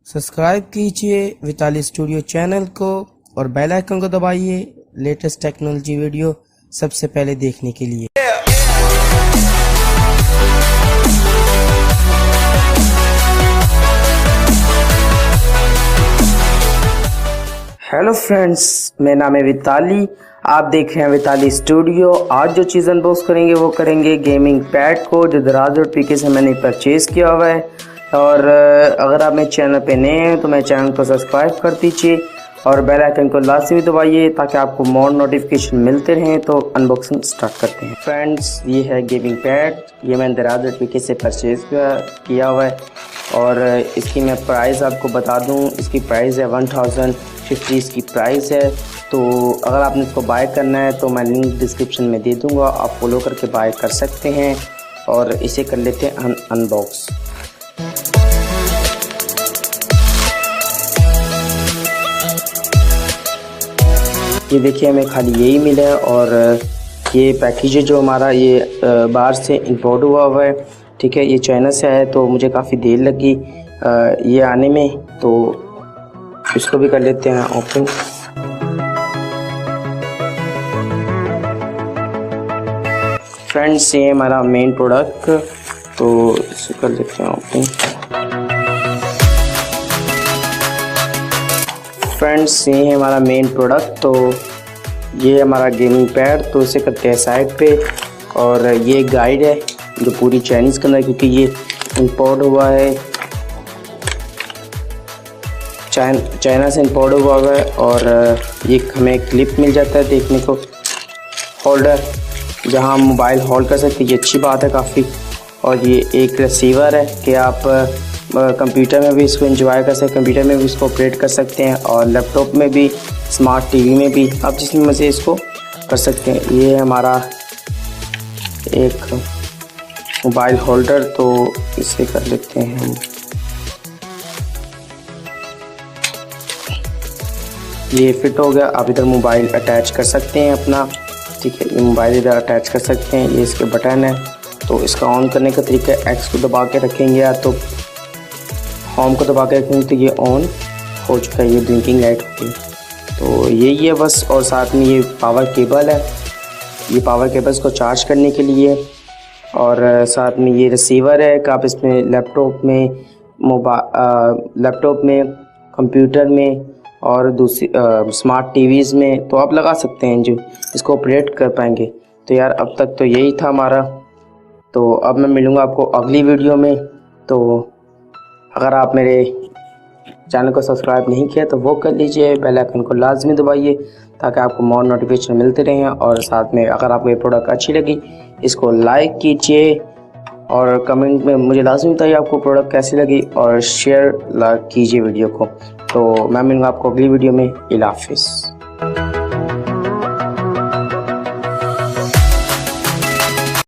Subscribe कीजिए Vitaly studio channel को और बेल आइकन को दबाइए लेटेस्ट टेक्नोलॉजी वीडियो सबसे पहले देखने के लिए। हेलो फ्रेंड्स, मेरा नाम है विताली, आप देख रहे हैं विताली स्टूडियो। आज जो चीज़ अनबॉक्स करेंगे वो करेंगे गेमिंग पैड को, जो दराज.pk से मैंने परचेज़ किया हुआ है। और अगर आप मेरे चैनल पे नए हैं तो मेरे चैनल को सब्सक्राइब कर दीजिए और बेल आइकन को लाजमी दबाइए ताकि आपको मोर नोटिफिकेशन मिलते रहें। तो अनबॉक्सिंग स्टार्ट करते हैं। फ्रेंड्स, ये है गेमिंग पैड, ये मैंने दराज.pk से परचेज़ किया हुआ है। और इसकी मैं प्राइस आपको बता दूं, इसकी प्राइस है 1050 इसकी प्राइस है। तो अगर आपने इसको बाय करना है तो मैं लिंक डिस्क्रिप्शन में दे दूंगा, आप फॉलो करके बाय कर सकते हैं। और इसे कर लेते हैं अनबॉक्स। ये देखिए, हमें खाली यही मिला है। और ये पैकेज है जो हमारा, ये बाहर से इंपोर्ट हुआ है, ठीक है। ये चाइना से आया तो मुझे काफ़ी देर लगी ये आने में, तो इसको भी कर लेते हैं ओपन। फ्रेंड्स, ये हमारा मेन प्रोडक्ट, तो इसे कर लेते हैं ओपन। फ्रेंड्स, ये है हमारा मेन प्रोडक्ट, तो ये हमारा गेमिंग पैड, तो इसे करते हैं साइड पे। और ये गाइड है जो पूरी चाइनीज़ के अंदर, क्योंकि ये इंपोर्ट हुआ है, चाइना से इंपोर्ट हुआ है। और ये हमें क्लिप मिल जाता है देखने को, होल्डर, जहां हम मोबाइल होल्ड कर सकते हैं। ये अच्छी बात है काफ़ी। और ये एक रिसीवर है कि आप कंप्यूटर में भी इसको एंजॉय कर सकते हैं, कंप्यूटर में भी इसको ऑपरेट कर सकते हैं, और लैपटॉप में भी, स्मार्ट टीवी में भी, आप जिसमें मर्जी इसको कर सकते हैं। ये है हमारा एक मोबाइल होल्डर, तो इसे कर लेते हैं हम। ये फिट हो गया। आप इधर मोबाइल अटैच कर सकते हैं अपना, ठीक है। ये मोबाइल इधर अटैच कर सकते हैं। ये इसके बटन है, तो इसका ऑन करने का तरीका है, एक्स को दबा के रखेंगे या तो होम को दबा के रखेंगे तो ये ऑन हो चुका है, ये ब्लिंकिंग लाइट होगी। तो यही है बस। और साथ में ये पावर केबल है, ये पावर केबल्स को चार्ज करने के लिए। और साथ में ये रिसीवर है कि आप इसमें लैपटॉप में, कंप्यूटर में और दूसरी स्मार्ट टीवीज़ में तो आप लगा सकते हैं, जो इसको ऑपरेट कर पाएंगे। तो यार, अब तक तो यही था हमारा। तो अब मैं मिलूँगा आपको अगली वीडियो में। तो अगर आप मेरे चैनल को सब्सक्राइब नहीं किया तो वो कर लीजिए, बेल आइकन को लाजमी दबाइए ताकि आपको मोर नोटिफिकेशन मिलते रहें। और साथ में अगर आपको ये प्रोडक्ट अच्छी लगी, इसको लाइक कीजिए और कमेंट में मुझे लाजमी बताइए आपको प्रोडक्ट कैसी लगी, और शेयर कीजिए वीडियो को। तो मैं मिलूँगा आपको अगली वीडियो में। अल्लाह हाफिज़।